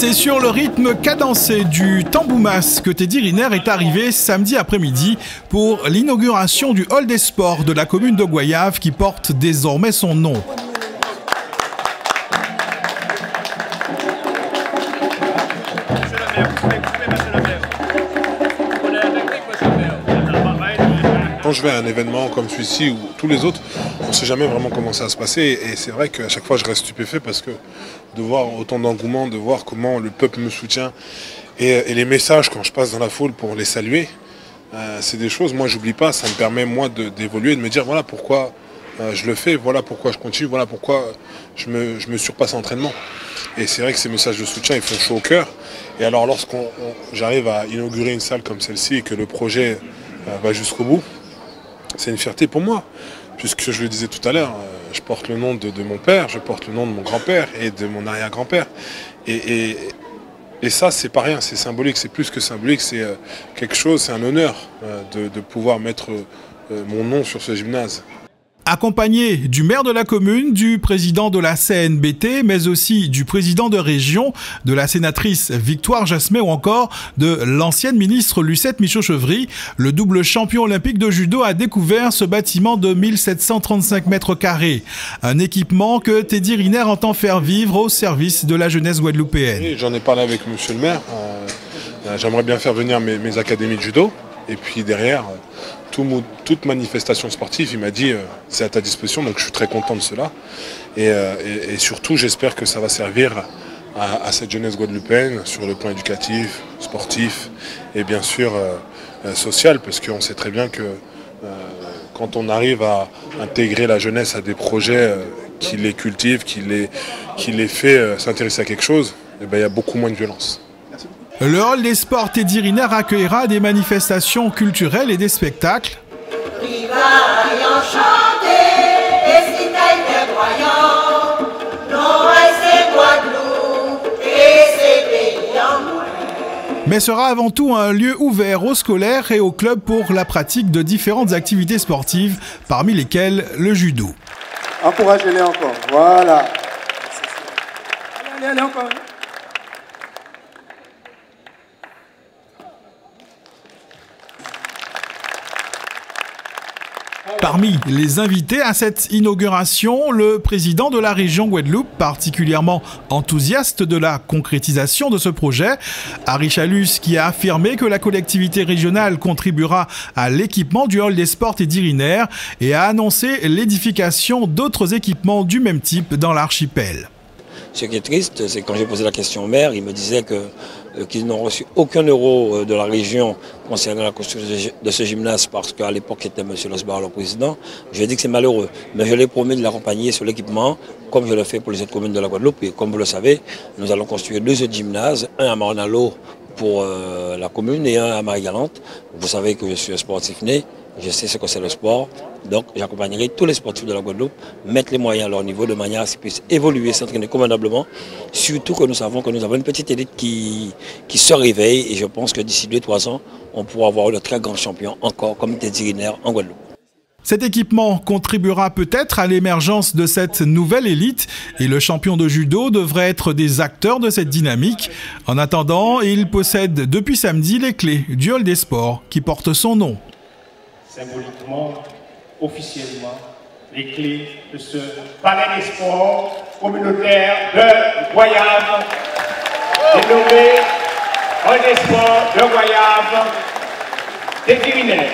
C'est sur le rythme cadencé du Tamboumas que Teddy Riner est arrivé samedi après-midi pour l'inauguration du hall des sports de la commune de Goyave qui porte désormais son nom. Quand je vais à un événement comme celui-ci ou tous les autres, on ne sait jamais vraiment comment ça va se passer. Et c'est vrai qu'à chaque fois, je reste stupéfait parce que de voir autant d'engouement, de voir comment le peuple me soutient et les messages quand je passe dans la foule pour les saluer, c'est des choses, moi, j'oublie pas. Ça me permet, moi, d'évoluer, de me dire voilà pourquoi je le fais, voilà pourquoi je continue, voilà pourquoi je me surpasse en entraînement. Et c'est vrai que ces messages de soutien, ils font chaud au cœur. Et alors, j'arrive à inaugurer une salle comme celle-ci et que le projet va jusqu'au bout, c'est une fierté pour moi, puisque je le disais tout à l'heure, je porte le nom de mon père, je porte le nom de mon grand-père et de mon arrière-grand-père. Et ça, c'est pas rien, c'est symbolique, c'est plus que symbolique, c'est quelque chose, c'est un honneur de pouvoir mettre mon nom sur ce gymnase. Accompagné du maire de la commune, du président de la CNBT, mais aussi du président de région, de la sénatrice Victoire Jasmet ou encore de l'ancienne ministre Lucette Michaud-Chevry, le double champion olympique de judo a découvert ce bâtiment de 1735 mètres carrés. Un équipement que Teddy Riner entend faire vivre au service de la jeunesse guadeloupéenne. J'en ai parlé avec monsieur le maire, j'aimerais bien faire venir mes académies de judo et puis derrière toute manifestation sportive, il m'a dit c'est à ta disposition, donc je suis très content de cela. Et surtout, j'espère que ça va servir à cette jeunesse guadeloupéenne sur le plan éducatif, sportif et bien sûr social, parce qu'on sait très bien que quand on arrive à intégrer la jeunesse à des projets qui les cultivent, qui les fait s'intéresser à quelque chose, eh bien, il y a beaucoup moins de violence. Le hall des sports Teddy Riner accueillera des manifestations culturelles et des spectacles. Mais sera avant tout un lieu ouvert aux scolaires et aux clubs pour la pratique de différentes activités sportives, parmi lesquelles le judo. Encouragez-les encore, voilà. Allez, encore. Parmi les invités à cette inauguration, le président de la région Guadeloupe, particulièrement enthousiaste de la concrétisation de ce projet, Harry Chalus, qui a affirmé que la collectivité régionale contribuera à l'équipement du hall des sports Teddy Riner et a annoncé l'édification d'autres équipements du même type dans l'archipel. Ce qui est triste, c'est que quand j'ai posé la question au maire, il me disait qu'ils n'ont reçu aucun euro de la région concernant la construction de ce gymnase parce qu'à l'époque c'était M. Losbar le président. Je lui ai dit que c'est malheureux, mais je lui ai promis de l'accompagner sur l'équipement, comme je le fais pour les autres communes de la Guadeloupe. Et comme vous le savez, nous allons construire 2 autres gymnases, un à Marnalo pour la commune et un à Marie-Galante. Vous savez que je suis un sportif né. Je sais ce que c'est le sport, donc j'accompagnerai tous les sportifs de la Guadeloupe, mettre les moyens à leur niveau de manière à ce qu'ils puissent évoluer, s'entraîner convenablement. Surtout que nous savons que nous avons une petite élite qui se réveille et je pense que d'ici 2-3 ans, on pourra avoir de très grands champions encore comme Teddy Riner en Guadeloupe. Cet équipement contribuera peut-être à l'émergence de cette nouvelle élite et le champion de judo devrait être des acteurs de cette dynamique. En attendant, il possède depuis samedi les clés du hall des sports qui porte son nom. Symboliquement, officiellement, les clés de ce palais des sports communautaire de Goyave, dénommé Hall des sports de Goyave, Teddy Riner.